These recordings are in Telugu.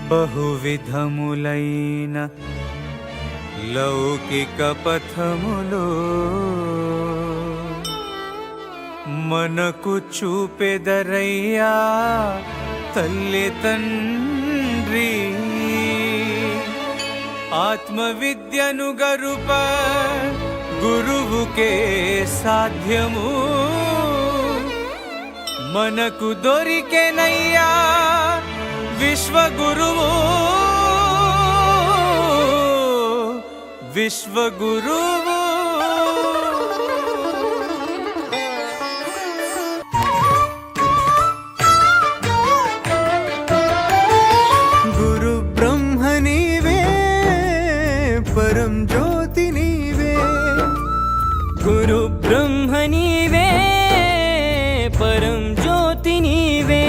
బహువిధములైన లౌకిక పథములో మనకు చూపెదరయ్యా తల్లి తండ్రి ఆత్మవిద్యను గరుప గురువుకే సాధ్యము మనకు దొరికెనయ్యా విశ్వగురువు విశ్వగురువు గురు బ్రహ్మ నీవే పరం జ్యోతి నీవే గురు బ్రహ్మ నీవే పరం జ్యోతి నీవే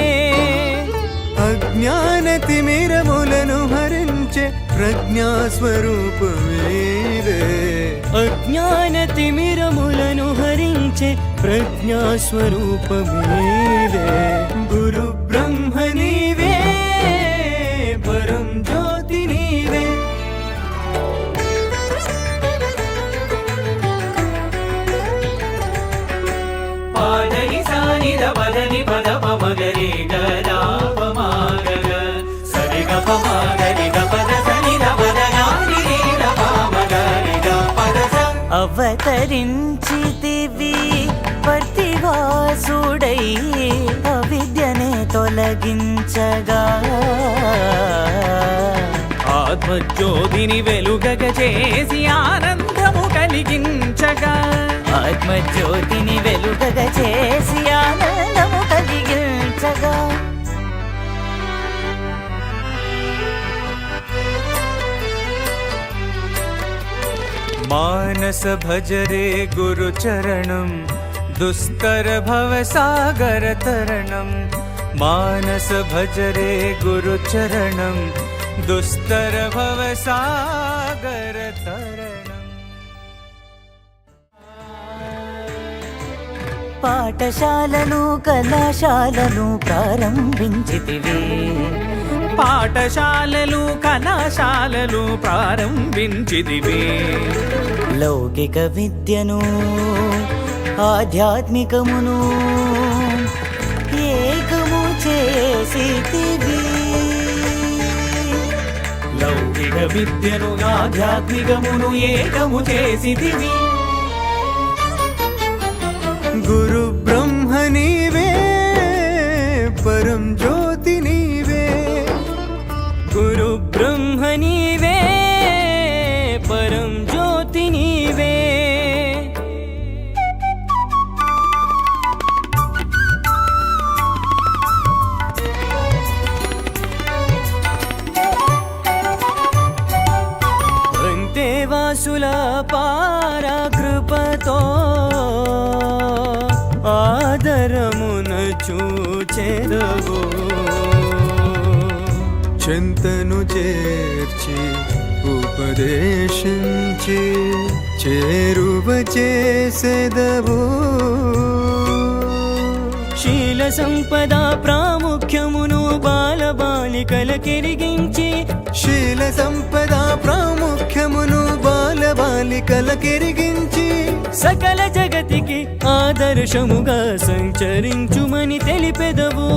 అజ్ఞాన తిమిరములను హరించే ప్రజ్ఞాస్వరూపమేవే అజ్ఞాన తిమిరములను హరించే ప్రజ్ఞాస్వరూపమేవే గురు బ్రహ్మ నీవే పరం జ్యోతి నీవే పాదని సానిద పదని పద పమగరి గదాపమాగగ సరిగ పమగరి గపద సనిద పదనాని రీద పమగరి గపద స అవతరించితివి పర్తివాసుడై అవిద్యనే తొలగించగా ఆత్మజ్యోతిని వెలుగగ చేసి ఆనందము కలిగించగా ఆత్మజ్యోతిని వెలుగగా చేసి ఆనందము కలిగించగా మానస భజరే గురు చరణం దుస్తర భవ సాగర తరణం మానస భజరే గురు చరణం దుస్తర భవ సాగర తరణం పాఠశాలను కళాశాలను ప్రారంభించితివి పాఠశాలలు కళాశాలలు ప్రారంభించిదివే లౌకిక విద్యను ఆధ్యాత్మికమును ఏకము చేసితివి లౌకిక విద్యను ఆధ్యాత్మికమును ఏకము చేసిదివి గురు బ్రహ్మ నీవే పరం జ్యోతి నీవే గురు బ్రహ్మ నీవే పరం జ్యోతి నీవే దేవాసుల పారకృపతో ఆదరమున చూచెదవు చింతను చేర్చి ఉపదేశించి చేరువ చేసెదవు శీల సంపద ప్రాముఖ్యమును బాలబాలికలకెరిగించి శీల సంపద ప్రాముఖ్యమును బాలబాలికలకెరిగించి సకల జగతికి ఆదర్శముగా సంచరించుమని తెలిపెదవు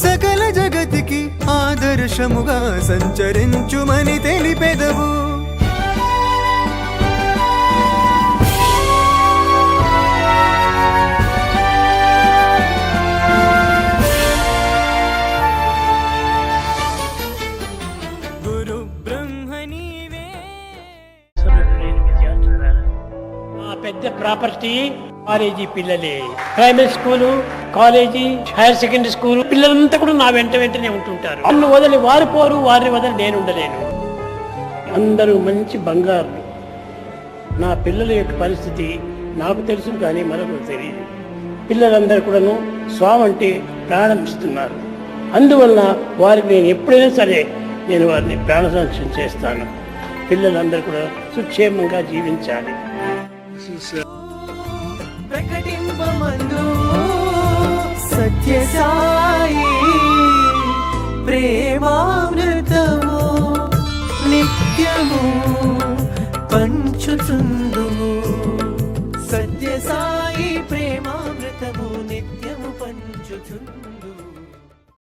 సకల జగతికి ఆదర్శముగా సంచరించుమని తెలిపెదవు గురు బ్రహ్మ నీవే. ఆ పెద్ద ప్రాపర్టీ కాలేజీ పిల్లలే. Primary school, college, hire secondary school పిల్లలంతా కూడా నా వెంటనే ఉంటుంటారు. వాళ్ళు వదిలి వారు పోరు, వారిని వదిలి నేను ఉండలేను. అందరూ మంచి బంగారు. నా పిల్లల యొక్క పరిస్థితి నాకు తెలుసు, కానీ మరొకరు తెలియదు. పిల్లలందరూ కూడాను స్వామి అంటే ప్రాణం ఇస్తున్నారు. అందువలన వారికి నేను ఎప్పుడైనా సరే నేను వారిని ప్రాణ సంరక్షణ చేస్తాను. పిల్లలందరూ కూడా సుక్షేమంగా జీవించాలి. ప్రకటింపమందు సత్య సాయి ప్రేమామృతము నక్షత్రం